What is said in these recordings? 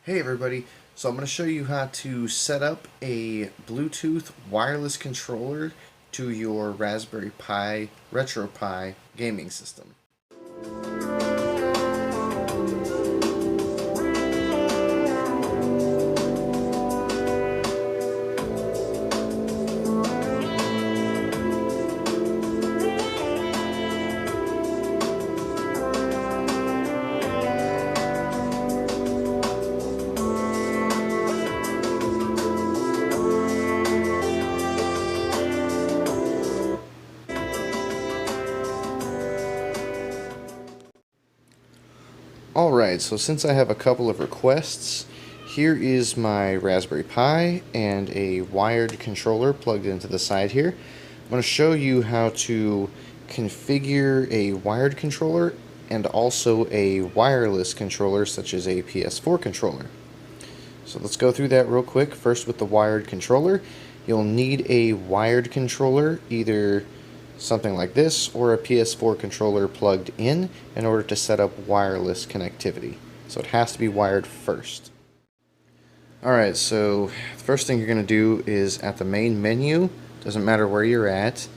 Hey everybody, so I'm going to show you how to set up a Bluetooth wireless controller to your Raspberry Pi Retropie gaming system. Alright, so since I have a couple of requests, here is my Raspberry Pi and a wired controller plugged into the side here. I'm going to show you how to configure a wired controller and also a wireless controller such as a PS4 controller. So let's go through that real quick. First with the wired controller, you'll need a wired controller, either something like this or a PS4 controller plugged in order to set up wireless connectivity. So it has to be wired first. Alright, so the first thing you're going to do is at the main menu, doesn't matter where you're at,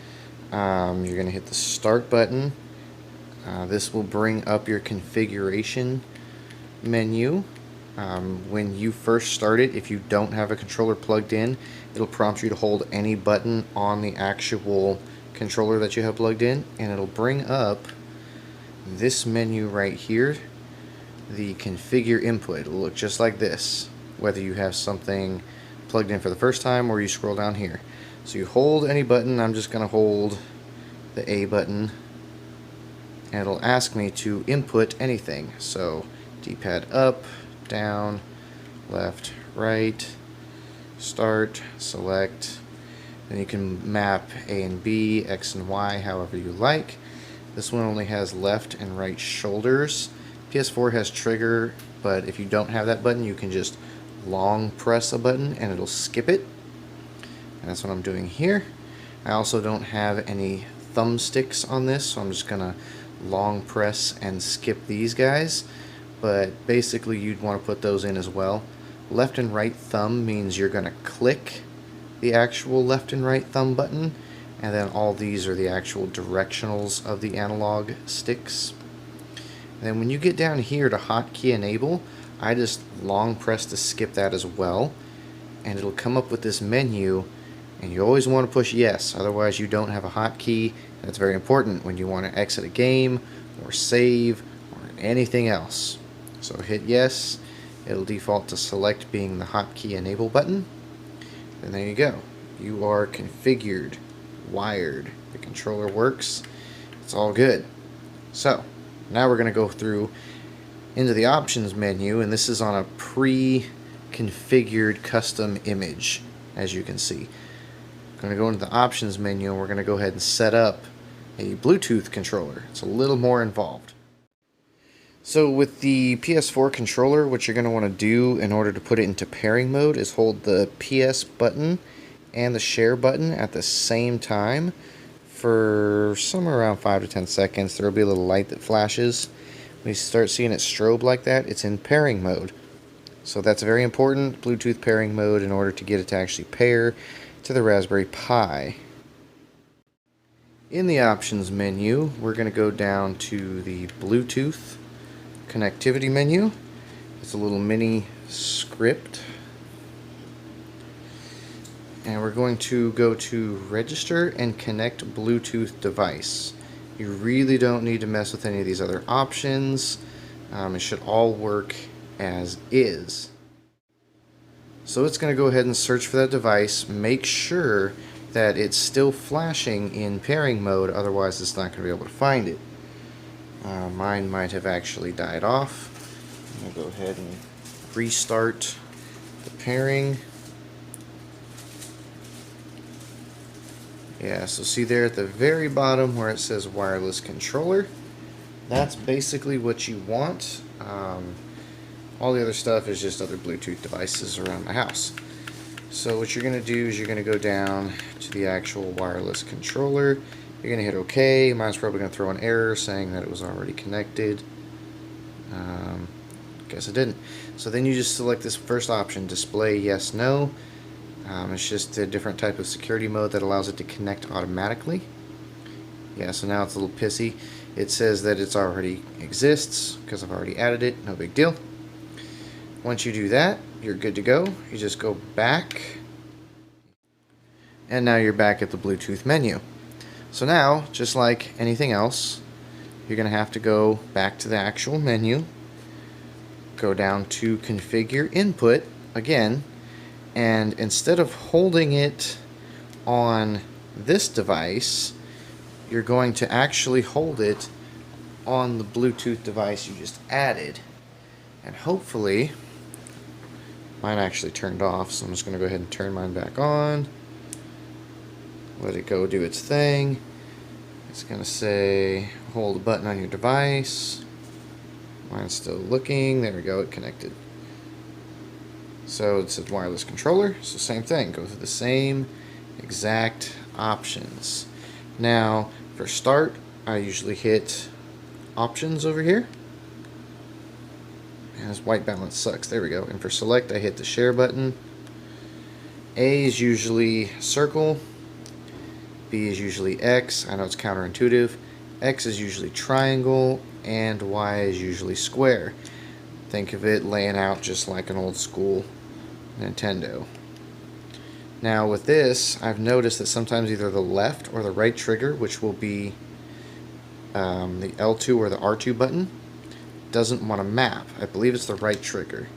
you're going to hit the start button. This will bring up your configuration menu. When you first start it, if you don't have a controller plugged in, it'll prompt you to hold any button on the actual controller that you have plugged in, and it'll bring up this menu right here, the configure input. It'll look just like this, whether you have something plugged in for the first time or you scroll down here. So you hold any button. I'm just going to hold the A button, and it'll ask me to input anything. So D-pad up, down, left, right, start, select. Then you can map A and B, X and Y, however you like. This one only has left and right shoulders. PS4 has trigger, but if you don't have that button, you can just long press a button and it'll skip it. And that's what I'm doing here. I also don't have any thumbsticks on this, so I'm just gonna long press and skip these guys. But basically you'd want to put those in as well. Left and right thumb means you're gonna click the actual left and right thumb button, and then all these are the actual directionals of the analog sticks. And then when you get down here to hotkey enable, I just long press to skip that as well, and it'll come up with this menu, and you always want to push yes, otherwise you don't have a hotkey. That's very important when you want to exit a game or save or anything else. So hit yes, it'll default to select being the hotkey enable button. And there you go. You are configured, wired. The controller works. It's all good. So, now we're going to go through into the options menu, and this is on a pre-configured custom image, as you can see. I'm going to go into the options menu, and we're going to go ahead and set up a Bluetooth controller. It's a little more involved. So with the PS4 controller, what you're going to want to do in order to put it into pairing mode is hold the PS button and the share button at the same time for somewhere around 5 to 10 seconds. There will be a little light that flashes. When you start seeing it strobe like that, it's in pairing mode. So that's very important, Bluetooth pairing mode, in order to get it to actually pair to the Raspberry Pi. In the options menu, we're going to go down to the Bluetooth connectivity menu. It's a little mini script, and we're going to go to register and connect Bluetooth device. You really don't need to mess with any of these other options. It should all work as is. So it's going to go ahead and search for that device. Make sure that it's still flashing in pairing mode, otherwise it's not going to be able to find it. Mine might have actually died off. I'm going to go ahead and restart the pairing. Yeah, so see there at the very bottom where it says wireless controller, that's basically what you want. All the other stuff is just other Bluetooth devices around the house. So what you're going to do is you're going to go down to the actual wireless controller. You're going to hit OK. Mine's probably going to throw an error saying that it was already connected. guess I didn't. So then you just select this first option, display yes, no. It's just a different type of security mode that allows it to connect automatically. Yeah, so now it's a little pissy. It says that it's already exists because I've already added it, no big deal. Once you do that, you're good to go. You just go back, and now you're back at the Bluetooth menu. So now, just like anything else, you're going to have to go back to the actual menu, go down to configure input again, and instead of holding it on this device, you're going to actually hold it on the Bluetooth device you just added. And hopefully, mine actually turned off, so I'm just going to go ahead and turn mine back on. Let it go do its thing. It's going to say, hold the button on your device. Mine's still looking. There we go, it connected. So it says wireless controller, so same thing. Go through the same exact options. Now, for start, I usually hit options over here. And this white balance sucks. There we go. And for select, I hit the share button. A is usually circle. B is usually X. I know it's counterintuitive. X is usually triangle. And Y is usually square. Think of it laying out just like an old school Nintendo. Now with this, I've noticed that sometimes either the left or the right trigger, which will be the L2 or the R2 button, doesn't want to map. I believe it's the right trigger.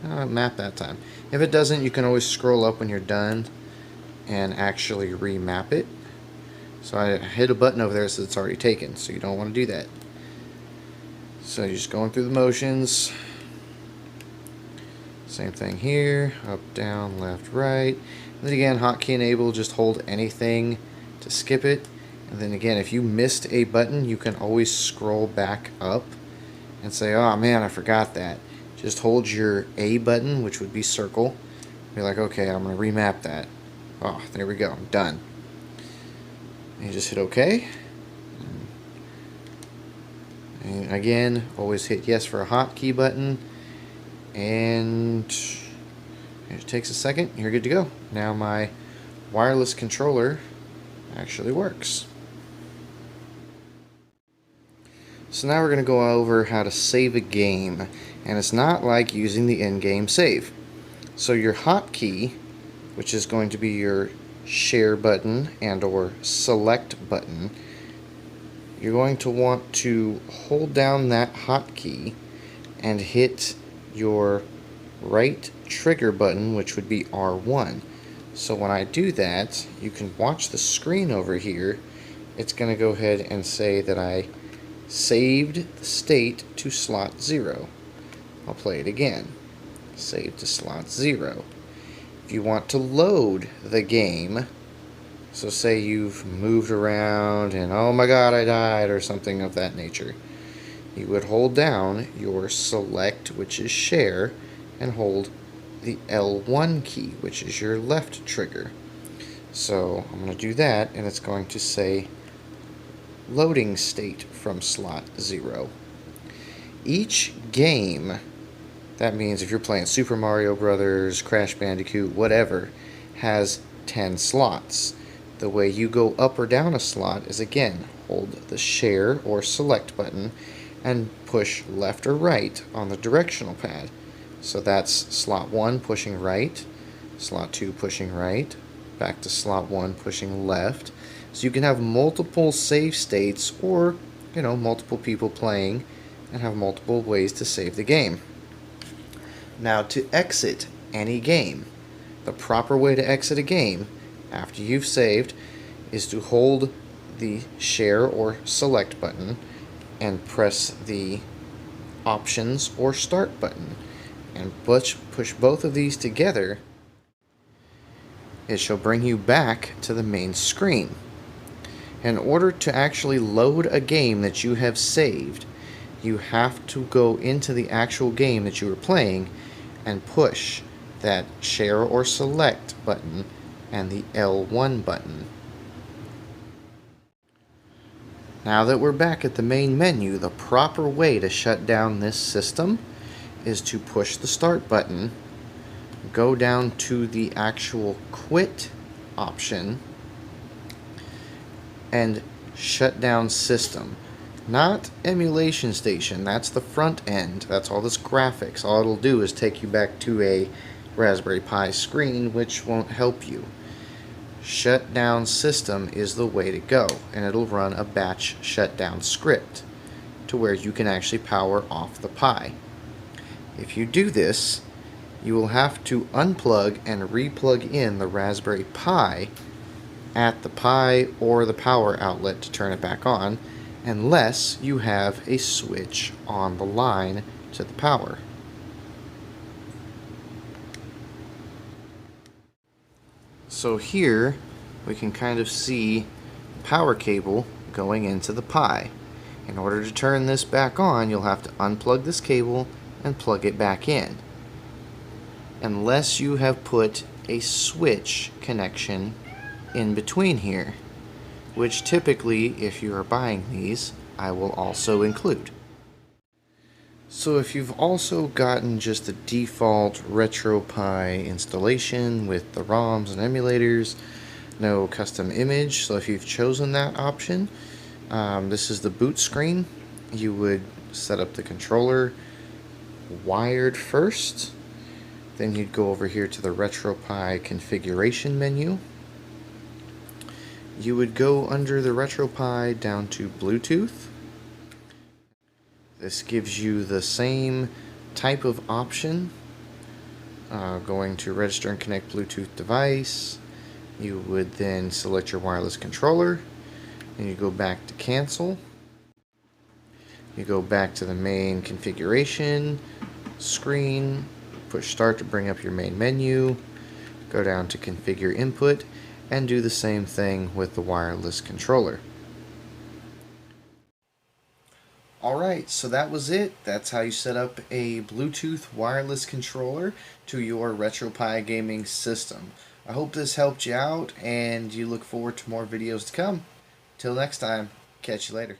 Map that time. If it doesn't, you can always scroll up when you're done and actually remap it. So I hit a button over there so it's already taken, so you don't want to do that. So you're just going through the motions. Same thing here, up, down, left, right. And then again, hotkey enable, just hold anything to skip it. And then again, if you missed a button, you can always scroll back up and say, oh man, I forgot that. Just hold your A button, which would be circle. Be like, okay, I'm going to remap that. Oh, there we go, I'm done. And you just hit OK. And again, always hit yes for a hotkey button. And it takes a second, you're good to go. Now my wireless controller actually works. So now we're going to go over how to save a game, and it's not like using the in-game save. So your hotkey, which is going to be your share button and or select button, you're going to want to hold down that hotkey and hit your right trigger button, which would be R1. So when I do that, you can watch the screen over here. It's going to go ahead and say that I saved the state to slot 0. I'll play it again. Save to slot 0. If you want to load the game, so say you've moved around and oh my god I died or something of that nature, you would hold down your select, which is share, and hold the L1 key, which is your left trigger. So I'm going to do that, and it's going to say loading state from slot 0. Each game, that means if you're playing Super Mario Brothers, Crash Bandicoot, whatever, has 10 slots. The way you go up or down a slot is, again, hold the share or select button and push left or right on the directional pad. So that's slot 1 pushing right, slot 2 pushing right, back to slot 1 pushing left. So you can have multiple save states, or multiple people playing and have multiple ways to save the game. Now to exit any game, the proper way to exit a game after you've saved is to hold the share or select button and press the options or start button and push both of these together. It shall bring you back to the main screen. In order to actually load a game that you have saved, you have to go into the actual game that you were playing and push that share or select button and the L1 button. Now that we're back at the main menu, the proper way to shut down this system is to push the start button, go down to the actual quit option, and Shutdown System. Not Emulation Station, that's the front end, that's all this graphics. All it'll do is take you back to a Raspberry Pi screen, which won't help you. Shutdown System is the way to go, and it'll run a batch shutdown script to where you can actually power off the Pi. If you do this, you will have to unplug and replug in the Raspberry Pi at the Pi or the power outlet to turn it back on, unless you have a switch on the line to the power. So here we can kind of see the power cable going into the Pi. In order to turn this back on, you'll have to unplug this cable and plug it back in, unless you have put a switch connection in between here, which typically, if you are buying these, I will also include. So if you've also gotten just the default Retropie installation with the ROMs and emulators, no custom image, so if you've chosen that option, this is the boot screen. You would set up the controller wired first, then you'd go over here to the Retropie configuration menu. You would go under the Retropie down to Bluetooth. This gives you the same type of option. Going to register and connect Bluetooth device. You would then select your wireless controller, and you go back to cancel. You go back to the main configuration screen, push start to bring up your main menu, go down to configure input, and do the same thing with the wireless controller. Alright, so that was it. That's how you set up a Bluetooth wireless controller to your Retropie gaming system. I hope this helped you out, and you look forward to more videos to come. Till next time, catch you later.